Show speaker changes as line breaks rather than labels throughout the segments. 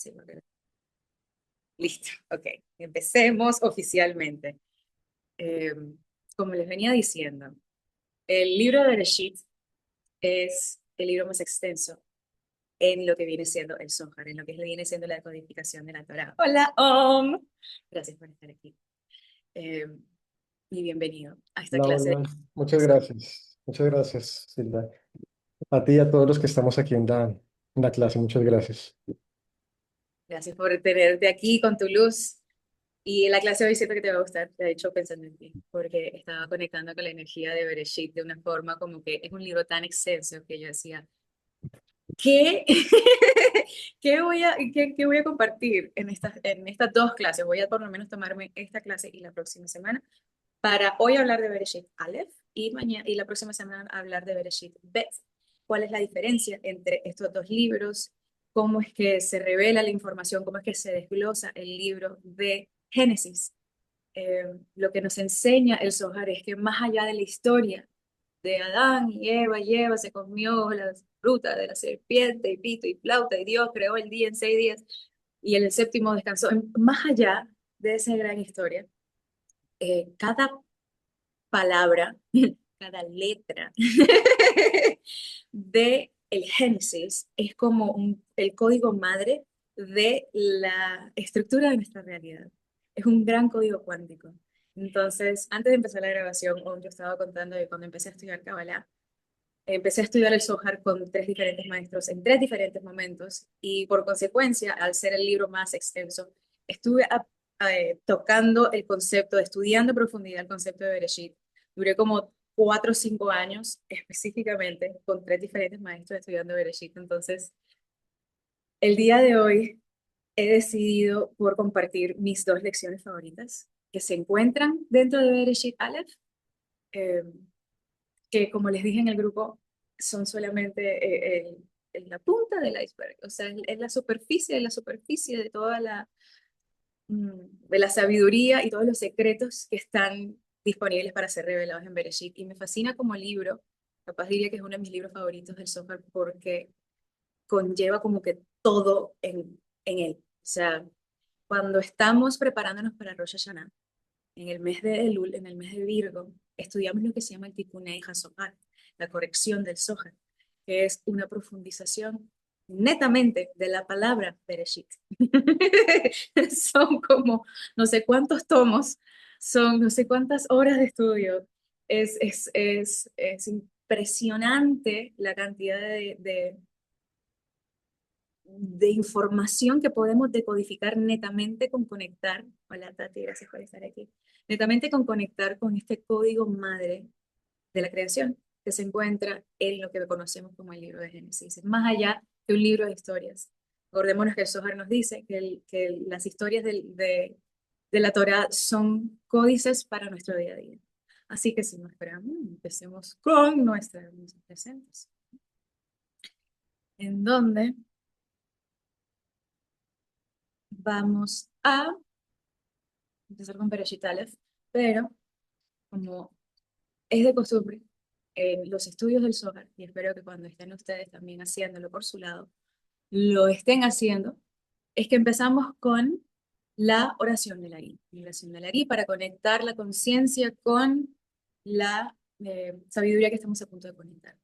Sí, listo, ok. Empecemos oficialmente. Eh, Como les venía diciendo, el libro de Bereshit es el libro más extenso en lo que viene siendo el Zohar, en lo que viene siendo la codificación de la Torá. Hola, Om. Gracias por estar aquí. Eh, y bienvenido a esta
Hola,
clase de
hola. Muchas
codificación.
gracias. Muchas gracias, Silvia. A ti y a todos los que estamos aquí en la clase, muchas gracias.
Gracias por tenerte aquí con tu luz. Y la clase de hoy siento que te va a gustar, de hecho, pensando en ti, porque estaba conectando con la energía de Bereshit de una forma como que es un libro tan extenso que yo decía, ¿qué? ¿Qué voy a compartir en estas dos clases? Voy a por lo menos tomarme esta clase y la próxima semana para hoy hablar de Bereshit Aleph y, mañana, y la próxima semana hablar de Bereshit Bet. ¿Cuál es la diferencia entre estos dos libros? ¿Cómo es que se revela la información? ¿Cómo es que se desglosa el libro de Génesis? Lo que nos enseña el Zohar es que más allá de la historia de Adán y Eva se comió la fruta de la serpiente y pito y flauta y Dios creó el día en 6 días y en el séptimo descansó. Más allá de esa gran historia, cada palabra, cada letra de el Génesis es como el código madre de la estructura de nuestra realidad. Es un gran código cuántico. Entonces, antes de empezar la grabación, yo estaba contando de cuando empecé a estudiar Kabbalah, empecé a estudiar el Zohar con tres diferentes maestros en tres diferentes momentos y por consecuencia, al ser el libro más extenso, estuve tocando el concepto, estudiando a profundidad el concepto de Bereshit. Duré como 4 o 5 años específicamente con tres diferentes maestros estudiando Bereshit. Entonces, el día de hoy he decidido por compartir mis dos lecciones favoritas que se encuentran dentro de Bereshit Aleph. eh, que como les dije en el grupo, son solamente la punta del iceberg, o sea, es la superficie de toda de la sabiduría y todos los secretos que están disponibles para ser revelados en Bereshit. Y me fascina como libro, capaz diría que es uno de mis libros favoritos del software porque conlleva como que todo en él. O sea, cuando estamos preparándonos para Rosh Hashanah, en el mes de Elul, en el mes de Virgo, estudiamos lo que se llama el Tikkun HaSohar, la corrección del Zohar, que es una profundización netamente de la palabra Bereshit. Son como no sé cuántos tomos, son no sé cuántas horas de estudio. Es impresionante la cantidad de información que podemos decodificar netamente con conectar. Hola Tati, gracias por estar aquí. Netamente con conectar con este código madre de la creación que se encuentra en lo que conocemos como el libro de Génesis. Es más allá que un libro de historias. Acordémonos que el Zohar nos dice que las historias de la Torá son códices para nuestro día a día. Así que sin más esperamos, empecemos con nuestras presentes. En donde vamos a empezar con Bereshit Aleph, pero como es de costumbre, en los estudios del Zohar, y espero que cuando estén ustedes también haciéndolo por su lado, lo estén haciendo, es que empezamos con la oración del Ari. La oración del Ari para conectar la conciencia con la sabiduría que estamos a punto de conectar.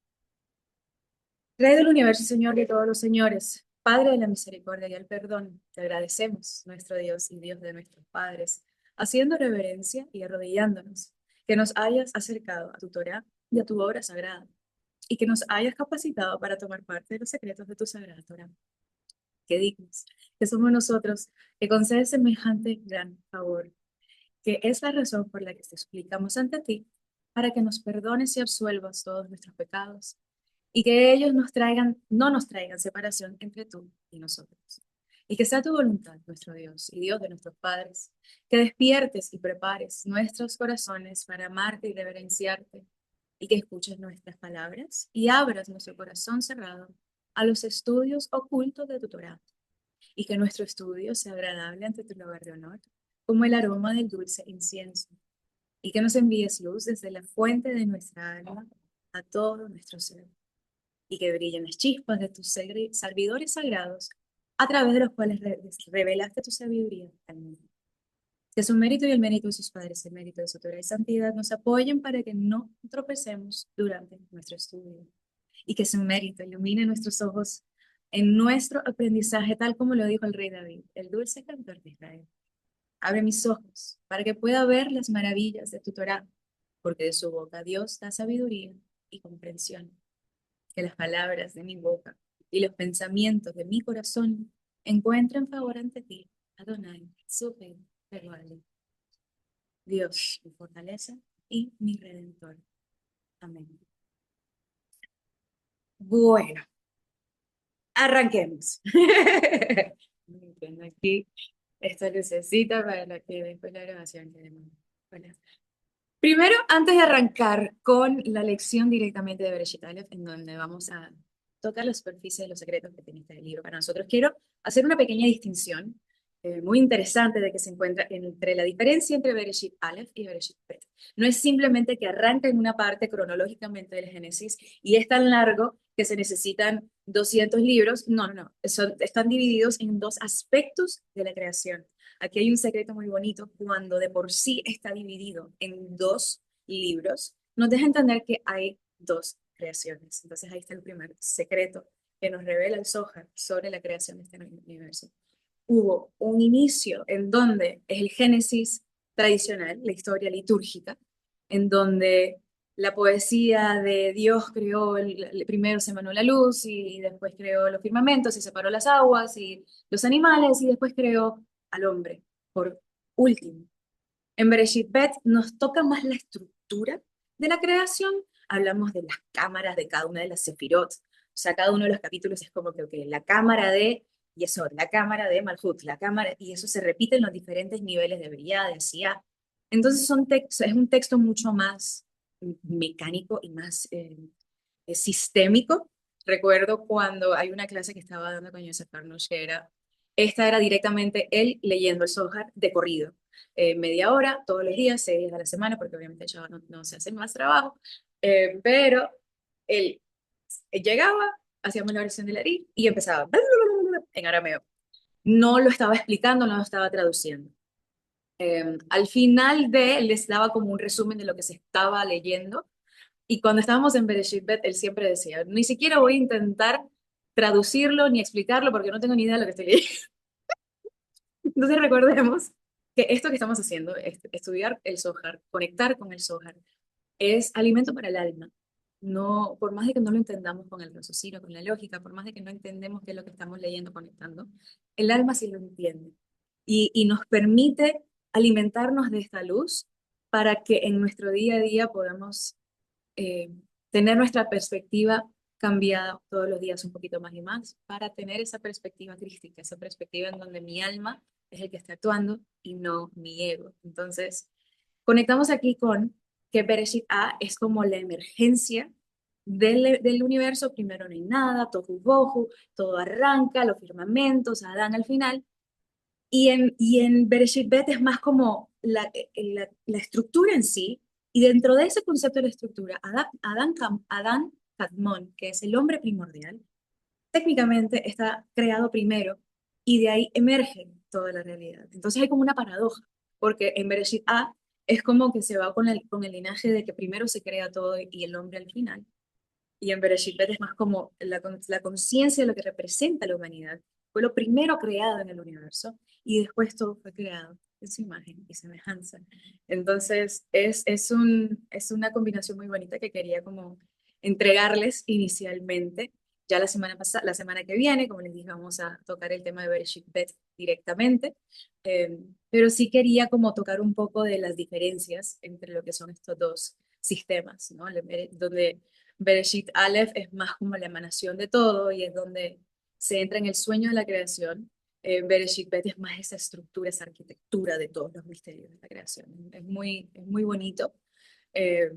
Rey del universo, Señor de todos los señores, Padre de la misericordia y el perdón, te agradecemos, nuestro Dios y Dios de nuestros padres, haciendo reverencia y arrodillándonos, que nos hayas acercado a tu Torah y a tu obra sagrada, y que nos hayas capacitado para tomar parte de los secretos de tu sagrada Torah. Qué dignos que somos nosotros que concedes semejante gran favor, que es la razón por la que te explicamos ante ti, para que nos perdones y absuelvas todos nuestros pecados y que ellos no nos traigan separación entre tú y nosotros. Y que sea tu voluntad, nuestro Dios y Dios de nuestros padres, que despiertes y prepares nuestros corazones para amarte y reverenciarte, y que escuches nuestras palabras y abras nuestro corazón cerrado a los estudios ocultos de tu Torah, y que nuestro estudio sea agradable ante tu lugar de honor, como el aroma del dulce incienso, y que nos envíes luz desde la fuente de nuestra alma a todo nuestro ser y que brillen las chispas de tus servidores sagrados a través de los cuales revelaste tu sabiduría al mundo. Que su mérito y el mérito de sus padres, el mérito de su autoridad y santidad nos apoyen para que no tropecemos durante nuestro estudio. Y que su mérito ilumine nuestros ojos en nuestro aprendizaje, tal como lo dijo el rey David, el dulce cantor de Israel. Abre mis ojos para que pueda ver las maravillas de tu Torá, porque de su boca Dios da sabiduría y comprensión. Que las palabras de mi boca y los pensamientos de mi corazón encuentren favor ante ti, Adonai, su rey, Dios, mi fortaleza y mi redentor. Amén. Bueno, arranquemos. Prendo aquí esta lucecita para que después la grabación quede más. Bueno, primero, antes de arrancar con la lección directamente de Bereshit Aleph, en donde vamos a tocar la superficie de los secretos que tiene este libro para nosotros, quiero hacer una pequeña distinción muy interesante de que se encuentra entre la diferencia entre Bereshit Aleph y Bereshit Bet. No es simplemente que arranca en una parte cronológicamente del Génesis y es tan largo que se necesitan 200 libros. No, no, no. Están divididos en dos aspectos de la creación. Aquí hay un secreto muy bonito. Cuando de por sí está dividido en dos libros, nos deja entender que hay dos creaciones. Entonces ahí está el primer secreto que nos revela el Zohar sobre la creación de este universo. Hubo un inicio en donde es el Génesis tradicional, la historia litúrgica, en donde la poesía de Dios creó, primero se emanó la luz y después creó los firmamentos y separó las aguas y los animales y después creó al hombre, por último. En Bereshit Bet nos toca más la estructura de la creación. Hablamos de las cámaras de cada una de las sefirot. O sea, cada uno de los capítulos es como que, ok, la cámara de Yesod, la cámara de Malhut, la cámara, y eso se repite en los diferentes niveles de Briah, de Asiyah. Entonces es un texto mucho más mecánico y más sistémico. Recuerdo cuando hay una clase que estaba dando con Yosef Carnush, esta era directamente él leyendo el Zohar de corrido. Media hora, todos los días, 6 días a la semana, porque obviamente yo no se hace más trabajo, pero él llegaba, hacíamos la oración de la y empezaba en arameo. No lo estaba explicando, no lo estaba traduciendo. Al final él les daba como un resumen de lo que se estaba leyendo y cuando estábamos en Bereshit Bet, él siempre decía, ni siquiera voy a intentar traducirlo ni explicarlo porque no tengo ni idea de lo que estoy leyendo. Entonces recordemos que esto que estamos haciendo, estudiar el Zohar, conectar con el Zohar, es alimento para el alma. No, por más de que no lo entendamos con el raciocinio, con la lógica, por más de que no entendemos qué es lo que estamos leyendo, conectando, el alma sí lo entiende. Y nos permite alimentarnos de esta luz para que en nuestro día a día podamos eh, tener nuestra perspectiva cambiada todos los días un poquito más y más, para tener esa perspectiva crística, esa perspectiva en donde mi alma es el que está actuando y no mi ego. Entonces, conectamos aquí con que Bereshit A es como la emergencia del universo. Primero no hay nada, tohu bohu, todo arranca, los firmamentos, Adán al final, y en Bereshit Bet es más como la estructura en sí, y dentro de ese concepto de la estructura, Adán Kadmon, que es el hombre primordial, técnicamente está creado primero, y de ahí emerge toda la realidad. Entonces hay como una paradoja, porque en Bereshit A es como que se va con el linaje de que primero se crea todo y el hombre al final, y en Bereshit Bet es más como la conciencia de lo que representa la humanidad. Fue lo primero creado en el universo y después todo fue creado en su imagen y semejanza. Entonces es una combinación muy bonita que quería como entregarles inicialmente. Ya la semana pasada, la semana que viene, como les dije, vamos a tocar el tema de Bereshit Bet directamente. Pero sí quería como tocar un poco de las diferencias entre lo que son estos dos sistemas, ¿no? Donde Bereshit Aleph es más como la emanación de todo y es donde se entra en el sueño de la creación. Bereshit Bet es más esa estructura, esa arquitectura de todos los misterios de la creación. Es muy bonito, eh,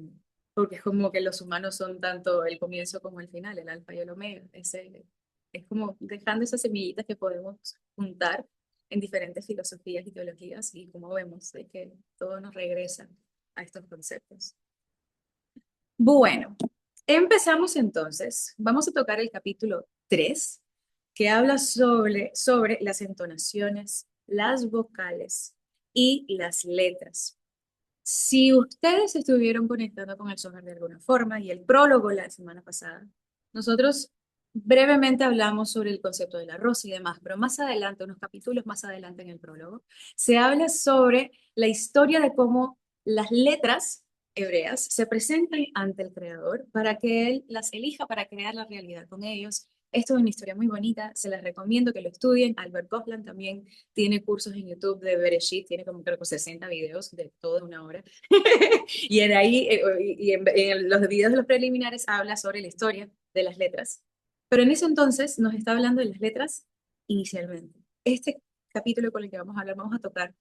porque es como que los humanos son tanto el comienzo como el final, el alfa y el omega. Es como dejando esas semillitas que podemos juntar en diferentes filosofías y teologías y como vemos, de que todo nos regresa a estos conceptos. Bueno, empezamos entonces. Vamos a tocar el capítulo 3, que habla sobre las entonaciones, las vocales y las letras. Si ustedes estuvieron conectando con el software de alguna forma y el prólogo la semana pasada, nosotros brevemente hablamos sobre el concepto del arroz y demás, pero más adelante, unos capítulos más adelante en el prólogo, se habla sobre la historia de cómo las letras hebreas se presentan ante el creador para que él las elija para crear la realidad con ellos. Esto es una historia muy bonita, se las recomiendo que lo estudien. Albert Goslan también tiene cursos en YouTube de Bereshit, tiene como creo que 60 videos de toda una hora. Y en ahí, en los videos de los preliminares habla sobre la historia de las letras. Pero en ese entonces nos está hablando de las letras inicialmente. Este capítulo con el que vamos a hablar, vamos a tocar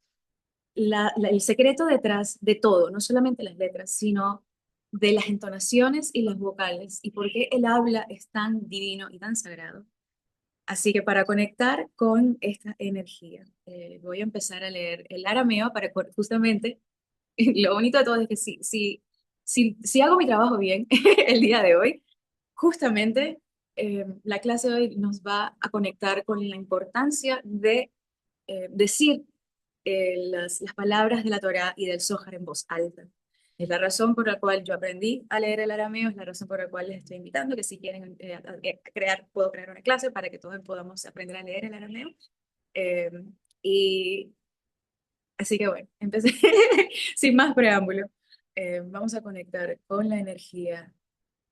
el secreto detrás de todo, no solamente las letras, sino de las entonaciones y las vocales y por qué el habla es tan divino y tan sagrado. Así que para conectar con esta energía, voy a empezar a leer el arameo para justamente, lo bonito de todo es que si hago mi trabajo bien el día de hoy, justamente la clase de hoy nos va a conectar con la importancia de decir las palabras de la Torá y del Zohar en voz alta. Es la razón por la cual yo aprendí a leer el arameo, es la razón por la cual les estoy invitando, que si quieren puedo crear una clase para que todos podamos aprender a leer el arameo. Eh, y así que bueno, empecé sin más preámbulo. Vamos a conectar con la energía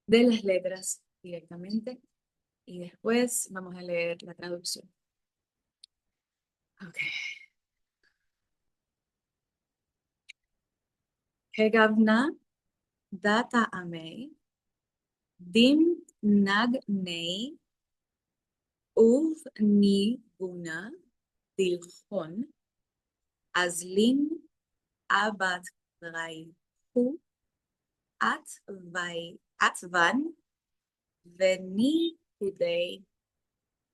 de las letras directamente y después vamos a leer la traducción. Ok. Hegavna data amei dim nag nei uv ni guna dilchon azlin abat raihu at vai atvan veni hudei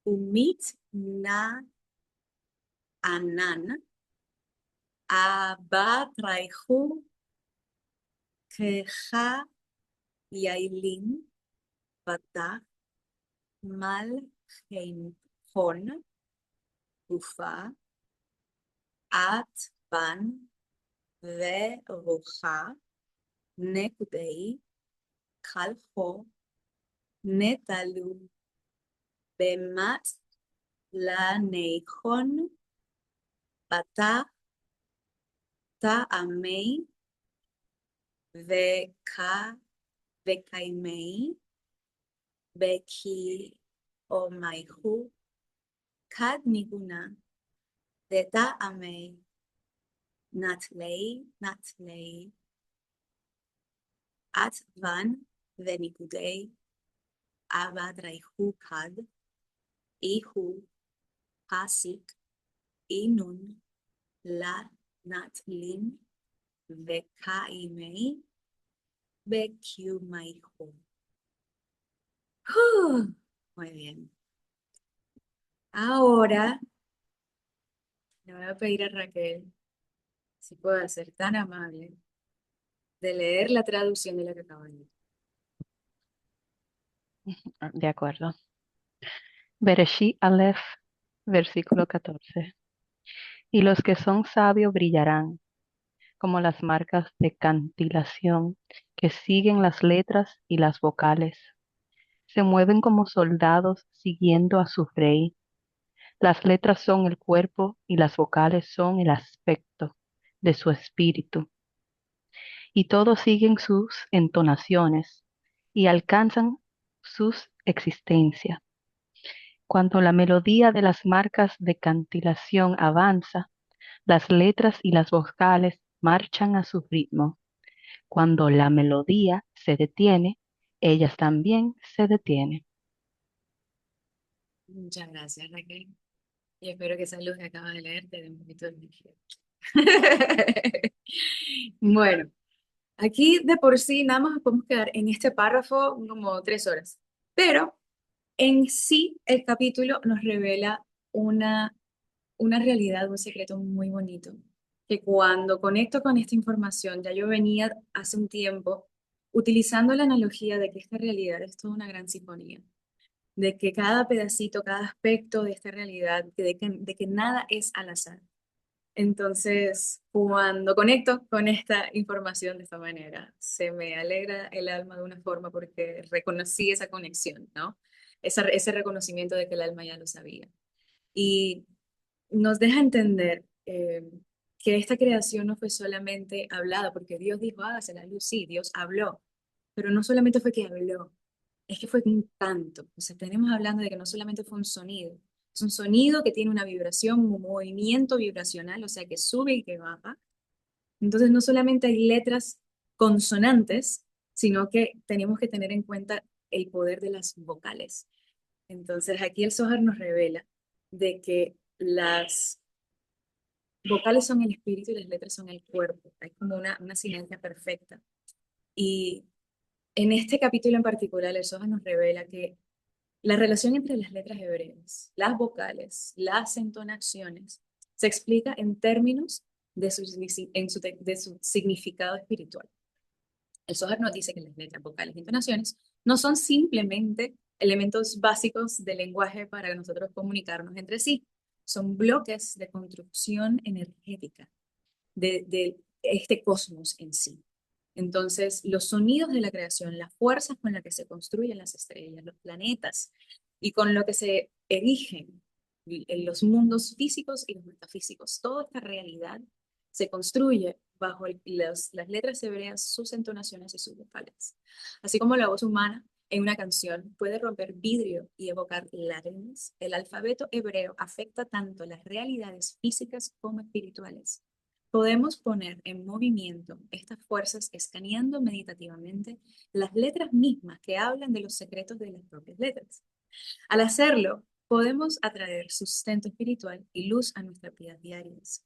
umit na anan abat raihu kecha yailin bata mal hon ufa at van ורוחה נקודי חלפו נטלו במת לניכון בתה טעמי וקיימי בכי אומייכו כד ניגונה דטעמי נטלי עטבן וניגודי עבד רייכו כד איהו פסיק אינון לנטלין וקיימי בקיומייכו. Muy bien. Ahora le voy a pedir a Raquel si puede ser tan amable de leer la traducción de la que acabo de leer.
De acuerdo. Bereshí Aleph, versículo 14. Y los que son sabios brillarán, como las marcas de cantilación que siguen las letras y las vocales. Se mueven como soldados siguiendo a su rey. Las letras son el cuerpo y las vocales son el aspecto de su espíritu. Y todos siguen sus entonaciones y alcanzan sus existencias. Cuando la melodía de las marcas de cantilación avanza, las letras y las vocales marchan a su ritmo. Cuando la melodía se detiene, ellas también se detienen.
Muchas gracias, Raquel. Y espero que esa luz que acabas de leer te dé un poquito de energía. Bueno, aquí de por sí nada más nos podemos quedar en este párrafo como 3 horas. Pero en sí el capítulo nos revela una realidad, un secreto muy bonito, que cuando conecto con esta información, ya yo venía hace un tiempo utilizando la analogía de que esta realidad es toda una gran sinfonía. de que cada pedacito, cada aspecto de esta realidad, de que nada es al azar. Entonces, cuando conecto con esta información de esta manera, se me alegra el alma de una forma porque reconocí esa conexión, ¿no? Ese reconocimiento de que el alma ya lo sabía. Y nos deja entender que esta creación no fue solamente hablada, porque Dios dijo, hágase la luz, sí, Dios habló, pero no solamente fue que habló, es que fue un canto. O sea, tenemos hablando de que no solamente fue un sonido, es un sonido que tiene una vibración, un movimiento vibracional, o sea, que sube y que baja. Entonces, no solamente hay letras consonantes, sino que tenemos que tener en cuenta el poder de las vocales. Entonces, aquí el Zohar nos revela de que las vocales son el espíritu y las letras son el cuerpo. Hay como una sinergia perfecta. Y en este capítulo en particular, el Zohar nos revela que la relación entre las letras hebreas, las vocales, las entonaciones, se explica en términos de su significado espiritual. El Zohar nos dice que las letras, vocales y entonaciones no son simplemente elementos básicos del lenguaje para nosotros comunicarnos entre sí, son bloques de construcción energética de este cosmos en sí. Entonces, los sonidos de la creación, las fuerzas con las que se construyen las estrellas, los planetas, y con lo que se erigen en los mundos físicos y los metafísicos, toda esta realidad se construye bajo las letras hebreas, sus entonaciones y sus vocales. Así como la voz humana en una canción puede romper vidrio y evocar lágrimas, el alfabeto hebreo afecta tanto las realidades físicas como espirituales. Podemos poner en movimiento estas fuerzas escaneando meditativamente las letras mismas que hablan de los secretos de las propias letras. Al hacerlo, podemos atraer sustento espiritual y luz a nuestras vidas diarias.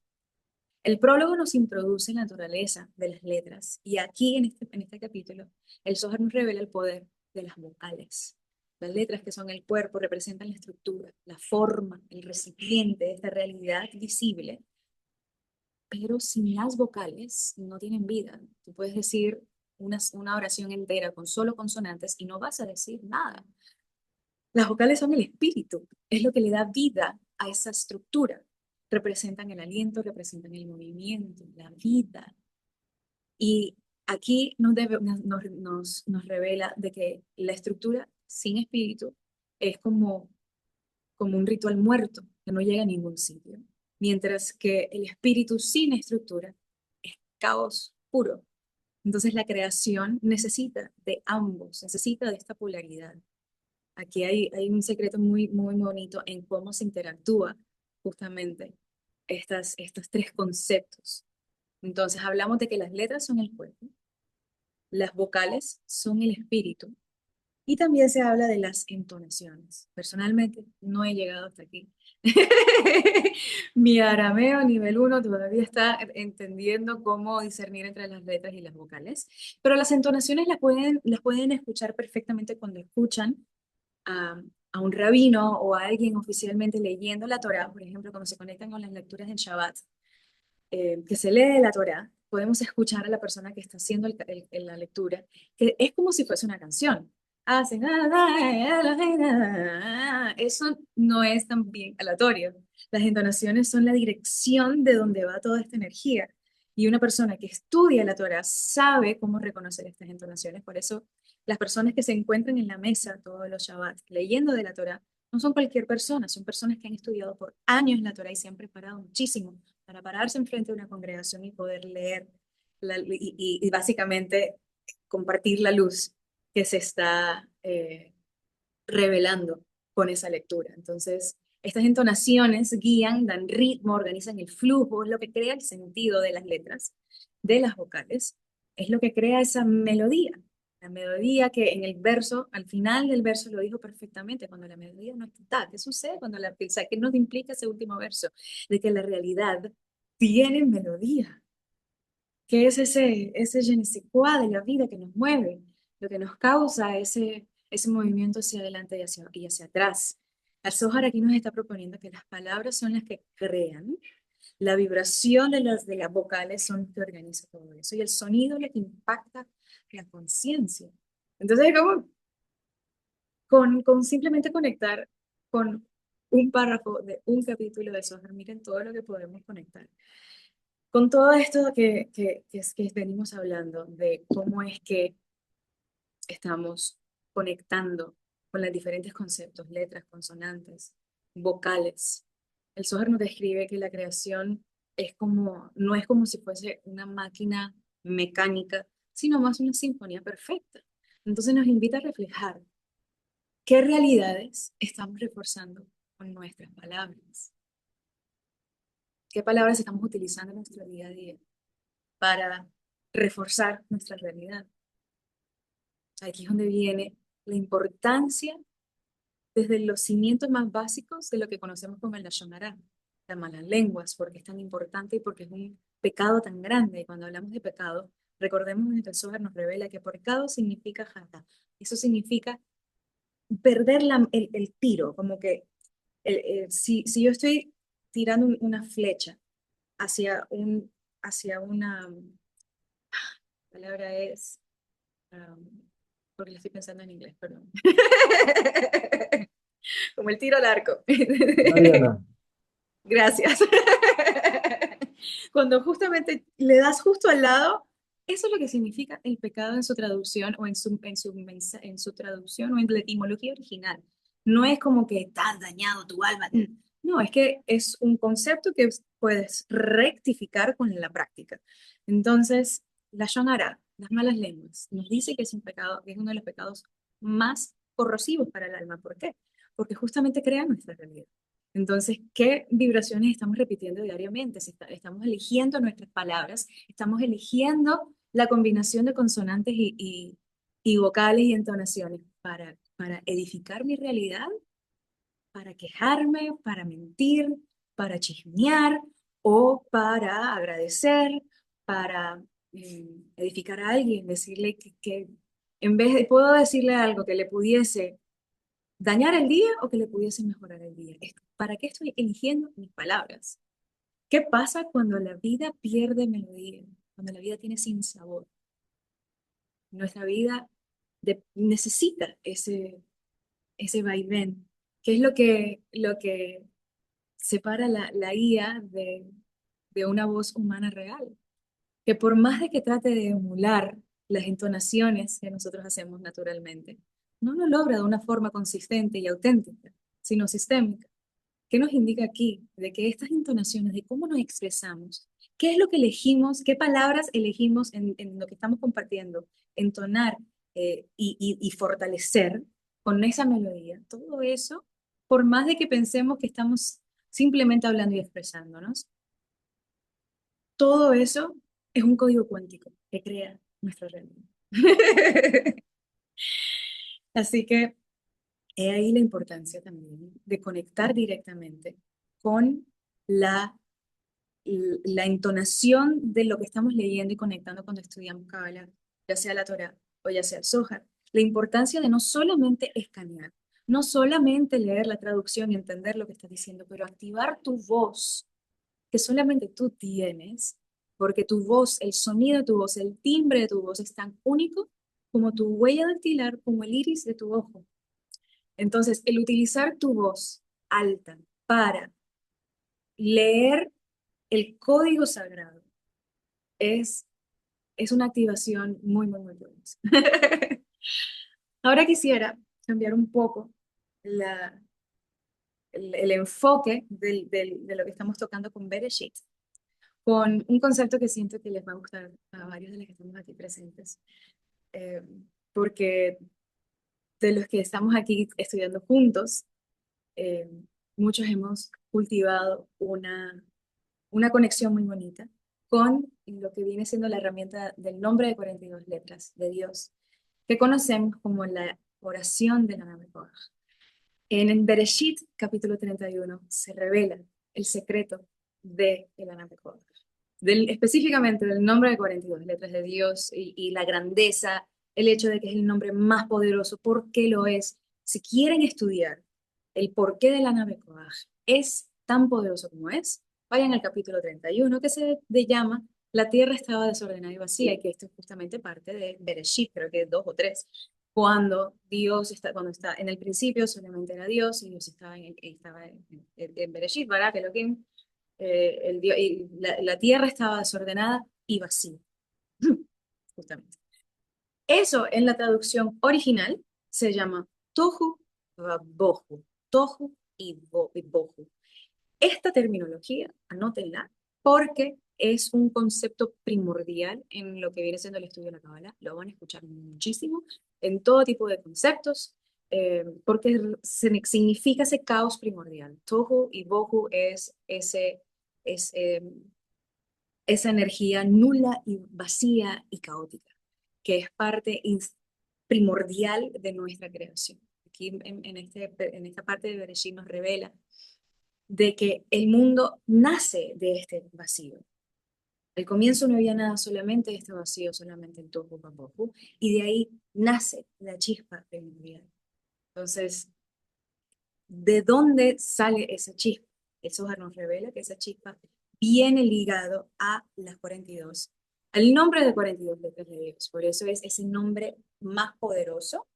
El prólogo nos introduce en la naturaleza de las letras y aquí en este capítulo el Zohar nos revela el poder de las vocales. Las letras que son el cuerpo representan la estructura, la forma, el recipiente de esta realidad visible, pero sin las vocales no tienen vida. Tú puedes decir una oración entera con solo consonantes y no vas a decir nada. Las vocales son el espíritu, es lo que le da vida a esa estructura. Representan el aliento, representan el movimiento, la vida. Y aquí nos revela de que la estructura sin espíritu es como un ritual muerto que no llega a ningún sitio, mientras que el espíritu sin estructura es caos puro. Entonces la creación necesita de ambos, necesita de esta polaridad. Aquí hay un secreto muy, muy bonito en cómo se interactúa justamente estos tres conceptos. Entonces hablamos de que las letras son el cuerpo, las vocales son el espíritu y también se habla de las entonaciones. Personalmente, no he llegado hasta aquí. Mi arameo nivel 1 todavía está entendiendo cómo discernir entre las letras y las vocales, pero las entonaciones las pueden escuchar perfectamente cuando escuchan a un rabino o a alguien oficialmente leyendo la Torá, por ejemplo, cuando se conectan con las lecturas del Shabbat, que se lee la Torá, podemos escuchar a la persona que está haciendo la lectura, que es como si fuese una canción. Hacen, eso no es tan bien aleatorio. Las entonaciones son la dirección de donde va toda esta energía. Y una persona que estudia la Torah sabe cómo reconocer estas entonaciones. Por eso, las personas que se encuentran en la mesa todos los Shabbat leyendo de la Torah no son cualquier persona, son personas que han estudiado por años la Torah y se han preparado muchísimo para pararse enfrente de una congregación y poder leer y básicamente compartir la luz que se está revelando con esa lectura. Entonces, estas entonaciones guían, dan ritmo, organizan el flujo, es lo que crea el sentido de las letras, de las vocales, es lo que crea esa melodía. La melodía que en el verso, al final del verso lo dijo perfectamente, cuando la melodía no está. ¿Qué sucede cuando la piensa? ¿Qué nos implica ese último verso? De que la realidad tiene melodía, que es ese je ne sais quoi de la vida que nos mueve, lo que nos causa ese movimiento hacia adelante y hacia atrás. Al aquí nos está proponiendo que las palabras son las que crean, la vibración de las vocales son las que organiza todo eso, y el sonido es lo que impacta la conciencia. Entonces, como con simplemente conectar con un párrafo de un capítulo de Zohar. Miren todo lo que podemos conectar. Con todo esto que venimos hablando de cómo es que estamos conectando con los diferentes conceptos, letras, consonantes, vocales. El Zohar nos describe que la creación es como, no es como si fuese una máquina mecánica, sino más una sinfonía perfecta. Entonces nos invita a reflejar qué realidades estamos reforzando con nuestras palabras, qué palabras estamos utilizando en nuestro día a día para reforzar nuestra realidad. Aquí es donde viene la importancia desde los cimientos más básicos de lo que conocemos como el Lashon Hara, las malas lenguas, porque es tan importante y porque es un pecado tan grande. Y cuando hablamos de pecado, recordemos que el Zohar nos revela que pecado significa jata. Eso significa perder el tiro, como que si yo estoy tirando una flecha hacia hacia una, la palabra es, porque le estoy pensando en inglés, perdón. Como el tiro al arco.
Mariana,
Gracias. Cuando justamente le das justo al lado, eso es lo que significa el pecado en su traducción o en su traducción o en la etimología original. No es como que estás dañado tu alma. No, es que es un concepto que puedes rectificar con la práctica. Entonces, la Shonara, las malas lenguas, nos dice que es un pecado, que es uno de los pecados más corrosivos para el alma. ¿Por qué? Porque justamente crea nuestra realidad. Entonces, ¿qué vibraciones estamos repitiendo diariamente? Si estamos eligiendo nuestras palabras, estamos eligiendo la combinación de consonantes y vocales y entonaciones para edificar mi realidad, para quejarme, para mentir, para chismear o para agradecer, para edificar a alguien, decirle que en vez de, puedo decirle algo que le pudiese dañar el día o que le pudiese mejorar el día. ¿Para qué estoy eligiendo mis palabras? ¿Qué pasa cuando la vida pierde melodía? Cuando la vida tiene sin sabor. Nuestra vida necesita ese vaivén, que es lo que separa la IA de una voz humana real. Que por más de que trate de emular las entonaciones que nosotros hacemos naturalmente, no lo logra de una forma consistente y auténtica, sino sistémica. ¿Qué nos indica aquí? De que estas entonaciones, de cómo nos expresamos, qué es lo que elegimos, qué palabras elegimos en lo que estamos compartiendo, entonar y fortalecer con esa melodía, todo eso, por más de que pensemos que estamos simplemente hablando y expresándonos, todo eso es un código cuántico que crea nuestra realidad. Así que he ahí la importancia también de conectar directamente con la, la entonación de lo que estamos leyendo y conectando cuando estudiamos Kabbalah, ya sea la Torah o ya sea el Zohar. La importancia de no solamente escanear, no solamente leer la traducción y entender lo que está diciendo, pero activar tu voz que solamente tú tienes, porque tu voz, el sonido de tu voz, el timbre de tu voz es tan único como tu huella dactilar, como el iris de tu ojo. Entonces, el utilizar tu voz alta para leer el código sagrado es, es una activación muy, muy, muy buena. Ahora quisiera cambiar un poco el enfoque de lo que estamos tocando con Bereshit, con un concepto que siento que les va a gustar a varios de los que estamos aquí presentes, eh, porque de los que estamos aquí estudiando juntos, eh, muchos hemos cultivado una conexión muy bonita con lo que viene siendo la herramienta del nombre de 42 letras de Dios, que conocemos como la oración de la Nave Koach. En el Bereshit, capítulo 31, se revela el secreto de el Nave Koach. Específicamente del nombre de 42 letras de Dios y la grandeza, el hecho de que es el nombre más poderoso, por qué lo es. Si quieren estudiar el porqué de la nave Koach es tan poderoso como es, vayan al capítulo 31 que se llama La tierra estaba desordenada y vacía, y que esto es justamente parte de Bereshit, creo que 2 o 3. cuando Dios está, cuando está en el principio solamente era Dios y Dios estaba en Bereshit, Barak, Elohim, y la tierra estaba desordenada y vacía, justamente. Eso en la traducción original se llama Tohu Vabohu, Tohu y Bohu. Esta terminología, anótenla, porque es un concepto primordial en lo que viene siendo el estudio de la Cábala. Lo van a escuchar muchísimo en todo tipo de conceptos, porque significa ese caos primordial. Tohu y Bohu es, esa energía nula y vacía y caótica, que es parte primordial de nuestra creación. Aquí en esta parte de Bereshit nos revela de que el mundo nace de este vacío. Al comienzo no había nada, solamente este vacío, solamente el tohu vabohu, y de ahí nace la chispa primordial. Entonces, ¿de dónde sale esa chispa? El Zohar nos revela que esa chispa viene ligado a las 42, al nombre de 42 letras de Dios. Por eso es ese nombre más poderoso.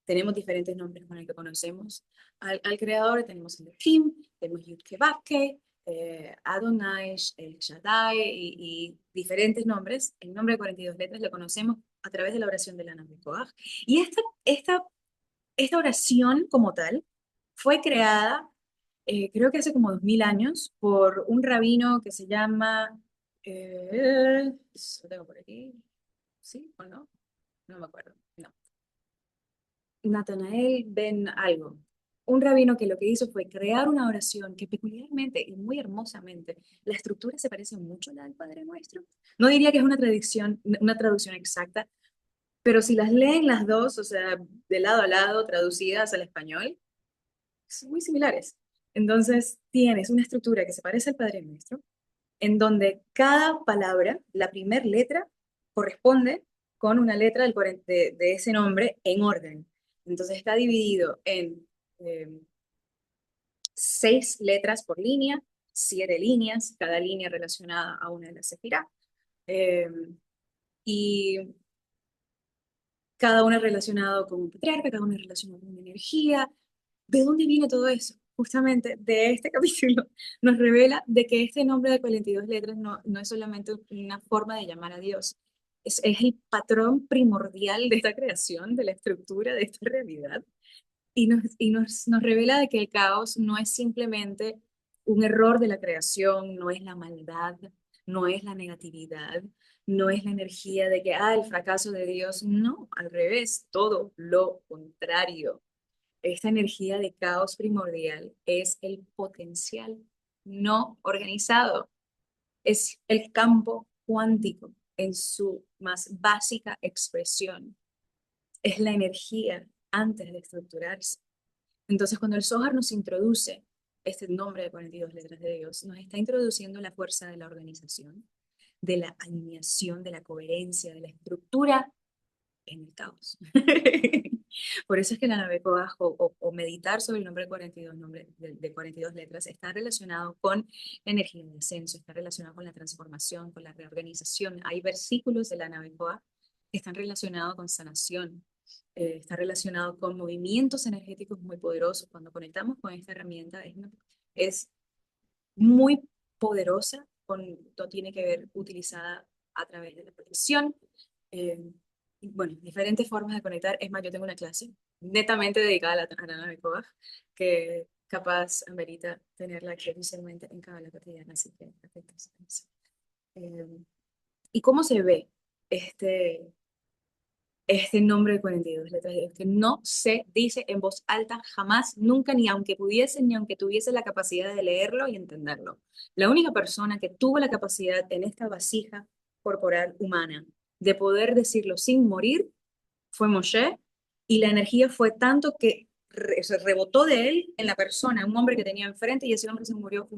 Tenemos diferentes nombres con el que conocemos al Creador. Tenemos el Elohim, tenemos Yud-Keh-Vav-Keh, Adonai, el Shaddai y diferentes nombres. El nombre de 42 letras lo conocemos a través de la oración de la Nahum Koach. Y esta oración como tal fue creada, creo que hace como 2000 años, por un rabino que se llama, lo tengo por aquí, ¿sí o no? No me acuerdo, no. Natanael Ben algo. Un rabino que lo que hizo fue crear una oración que peculiarmente y muy hermosamente, la estructura se parece mucho a la del Padre Nuestro. No diría que es una traducción exacta, pero si las leen las dos, o sea, de lado a lado, traducidas al español, son muy similares. Entonces, tienes una estructura que se parece al Padre Nuestro, en donde cada palabra, la primera letra, corresponde con una letra de ese nombre en orden. Entonces, está dividido en 6 letras por línea, 7 líneas, cada línea relacionada a una de las sefirá, eh, y cada una relacionada con un patriarca, cada una relacionada con una energía. ¿De dónde viene todo eso? Justamente de este capítulo nos revela de que este nombre de 42 letras no es solamente una forma de llamar a Dios, es el patrón primordial de esta creación, de la estructura de esta realidad, y nos revela de que el caos no es simplemente un error de la creación, no es la maldad, no es la negatividad, no es la energía de que, el fracaso de Dios, no, al revés, todo lo contrario. Esta energía de caos primordial es el potencial no organizado, es el campo cuántico en su más básica expresión, es la energía antes de estructurarse. Entonces, cuando el Zohar nos introduce este nombre de 42 letras de Dios, nos está introduciendo la fuerza de la organización, de la alineación, de la coherencia, de la estructura en el caos. Por eso es que la nave Koach o meditar sobre el nombre de 42, de 42 letras está relacionado con la energía de ascenso, está relacionado con la transformación, con la reorganización. Hay versículos de la nave Koach que están relacionados con sanación, está relacionado con movimientos energéticos muy poderosos. Cuando conectamos con esta herramienta es muy poderosa, no tiene que ver utilizada a través de la protección. Eh, bueno, diferentes formas de conectar. Es más, yo tengo una clase netamente dedicada a la nave Koach, que capaz amerita tenerla aquí oficialmente en cada cotidiana, así que atentos a eso. ¿Y cómo se ve este, este nombre de 42 letras de Dios? Que no se dice en voz alta jamás, nunca, ni aunque pudiese, ni aunque tuviese la capacidad de leerlo y entenderlo. La única persona que tuvo la capacidad en esta vasija corporal humana de poder decirlo sin morir fue Moshe, y la energía fue tanto que se rebotó de él en la persona, un hombre que tenía enfrente, y ese hombre se murió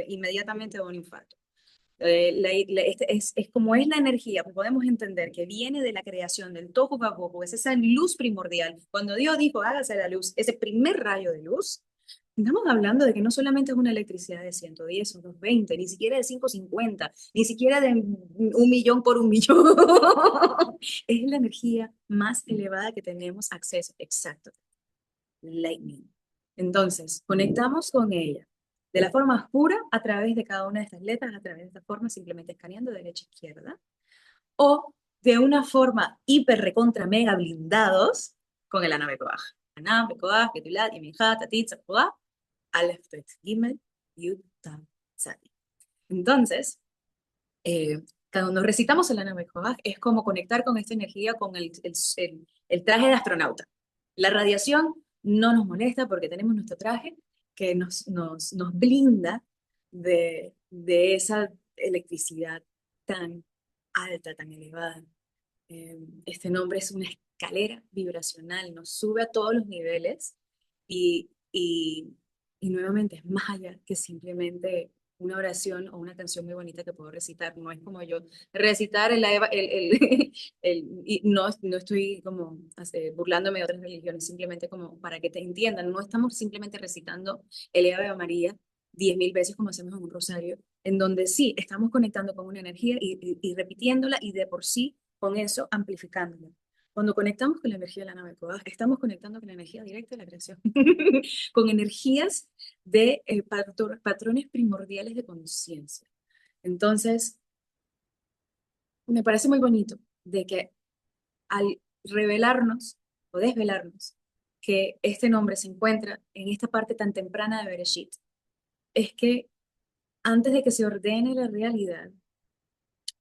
inmediatamente de un infarto. Es como es la energía, pues podemos entender que viene de la creación del Tohu Vabohu, es esa luz primordial. Cuando Dios dijo, hágase la luz, ese primer rayo de luz Estamos hablando de que no solamente es una electricidad de 110 o 220, ni siquiera de 550, ni siquiera de 1 millón por 1 millón. Es la energía más elevada que tenemos acceso. Exacto. Lightning. Entonces, conectamos con ella de la forma más pura a través de cada una de estas letras, a través de esta forma, simplemente escaneando derecha a izquierda, o de una forma hiper recontra mega blindados con el Ana Bekoach. Ana Bekoach, Ketulat, Yeminjat, Tatit, Zapodá, Aleph, Bet, Gimel, Yud, Tav, Tzadi. Entonces, cuando recitamos el Ana Bekoach, es como conectar con esta energía con el traje de astronauta. La radiación no nos molesta porque tenemos nuestro traje que nos blinda de esa electricidad tan alta, tan elevada. Este nombre es una escalera vibracional, nos sube a todos los niveles y nuevamente es más allá que simplemente una oración o una canción muy bonita que puedo recitar. No es como yo recitar y no estoy como burlándome de otras religiones, simplemente como para que te entiendan, no estamos simplemente recitando el Ave María 10.000 veces como hacemos en un rosario, en donde sí estamos conectando con una energía y repitiéndola y de por sí con eso amplificándolo. Cuando conectamos con la energía de la nave Koach, estamos conectando con la energía directa de la creación, con energías de patrones primordiales de conciencia. Entonces, me parece muy bonito de que al revelarnos o desvelarnos que este nombre se encuentra en esta parte tan temprana de Bereshit, es que antes de que se ordene la realidad,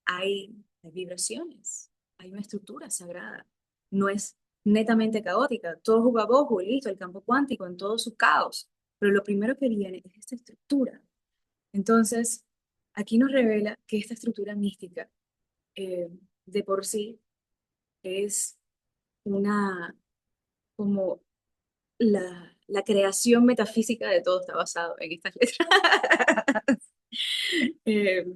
hay vibraciones, hay una estructura sagrada. No es netamente caótica, todo jugabojo, listo, el campo cuántico en todo su caos. Pero lo primero que viene es esta estructura. Entonces, aquí nos revela que esta estructura mística eh, de por sí es una, como la creación metafísica de todo está basado en estas letras. eh,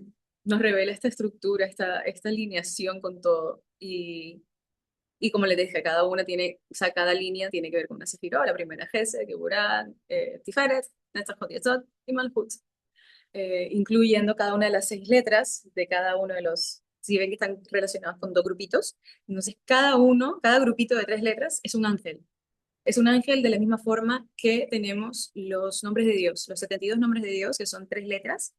Nos revela esta estructura, esta alineación con todo. Y como les dije, cada una tiene, o sea, cada línea tiene que ver con una sefirot, la primera Gesed, Geburah, Tiferet, Netzach, Hod, Yesod y Malhut, incluyendo cada una de las 6 letras de cada uno de los, si ven que están relacionados con 2 grupitos, entonces cada grupito de 3 letras es un ángel. Es un ángel de la misma forma que tenemos los nombres de Dios, los 72 nombres de Dios, que son 3 letras,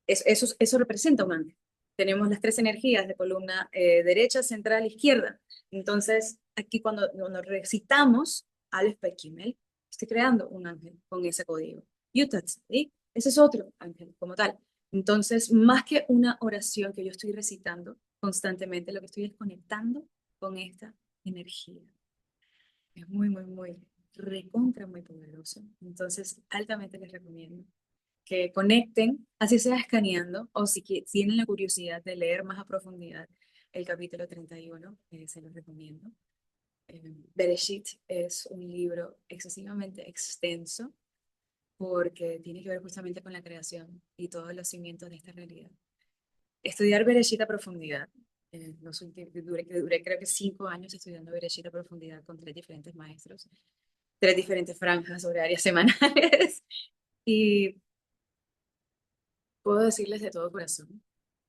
eso representa un ángel. Tenemos las 3 energías de columna derecha, central, izquierda. Entonces, aquí cuando recitamos Aleph Bet Gimel, estoy creando un ángel con ese código. Yutat, ¿sí? Ese es otro ángel como tal. Entonces, más que una oración que yo estoy recitando constantemente, lo que estoy es conectando con esta energía. Es muy, muy, muy recontra, muy poderoso. Entonces, altamente les recomiendo que conecten, así sea escaneando, o si tienen la curiosidad de leer más a profundidad el capítulo 31, se los recomiendo. Bereshit es un libro excesivamente extenso porque tiene que ver justamente con la creación y todos los cimientos de esta realidad. Estudiar Bereshit a profundidad, duré creo que 5 años estudiando Bereshit a profundidad con 3 diferentes maestros, 3 diferentes franjas horarias semanales, y puedo decirles de todo corazón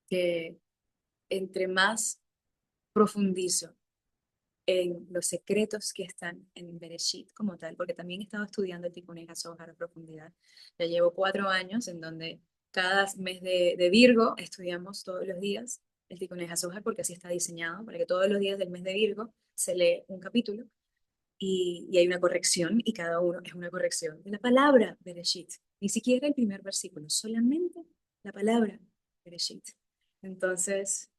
que entre más profundizo en los secretos que están en Bereshit como tal, porque también he estado estudiando el Tikkun HaZohar a profundidad. Ya llevo 4 años en donde cada mes de Virgo estudiamos todos los días el Tikkun HaZohar porque así está diseñado, para que todos los días del mes de Virgo se lee un capítulo y hay una corrección y cada uno es una corrección de la palabra Bereshit. Ni siquiera el primer versículo, solamente la palabra Bereshit. Entonces,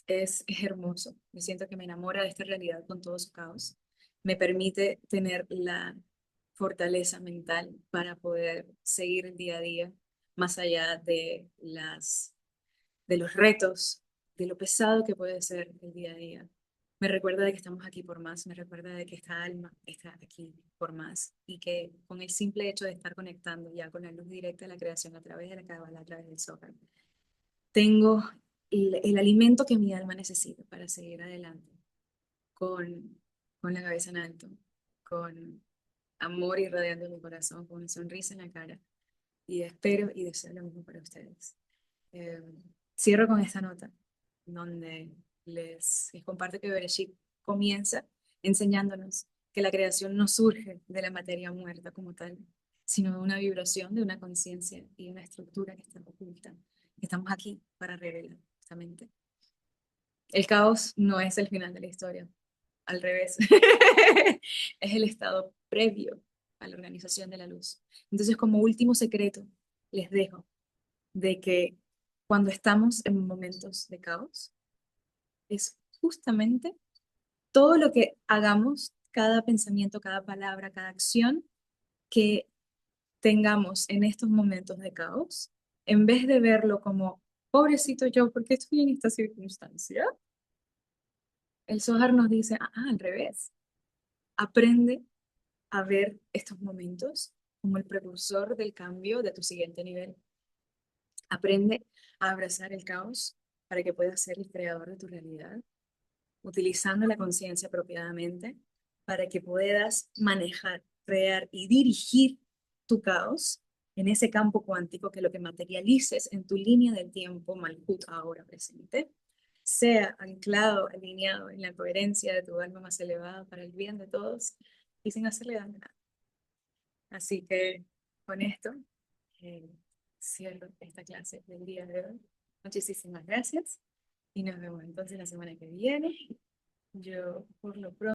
es hermoso. Me siento que me enamora de esta realidad con todo su caos. Me permite tener la fortaleza mental para poder seguir el día a día más allá de los retos, de lo pesado que puede ser el día a día. Me recuerda de que estamos aquí por más, me recuerda de que esta alma está aquí por más y que con el simple hecho de estar conectando ya con la luz directa de la creación a través de la Cábala, a través del Zohar, tengo el alimento que mi alma necesita para seguir adelante con, con la cabeza en alto, con amor irradiando mi corazón, con una sonrisa en la cara. Y espero y deseo lo mismo para ustedes. Eh, Cierro con esta nota, donde les comparto que Bereshit comienza enseñándonos que la creación no surge de la materia muerta como tal, sino de una vibración, de una conciencia y una estructura que está oculta. Estamos aquí para revelar, justamente. El caos no es el final de la historia, al revés. Es el estado previo a la organización de la luz. Entonces, como último secreto, les dejo de que cuando estamos en momentos de caos, es justamente todo lo que hagamos, cada pensamiento, cada palabra, cada acción que tengamos en estos momentos de caos, en vez de verlo como, pobrecito yo, ¿por qué estoy en esta circunstancia? El Zohar nos dice, al revés, aprende a ver estos momentos como el precursor del cambio de tu siguiente nivel. Aprende a abrazar el caos para que puedas ser el creador de tu realidad, utilizando la conciencia apropiadamente para que puedas manejar, crear y dirigir tu caos en ese campo cuántico que lo que materialices en tu línea del tiempo, Malkut ahora presente, sea anclado, alineado en la coherencia de tu alma más elevada para el bien de todos y sin hacerle daño a nada. Así que con esto eh, cierro esta clase del día de hoy. Muchísimas gracias y nos vemos entonces la semana que viene. Yo por lo pronto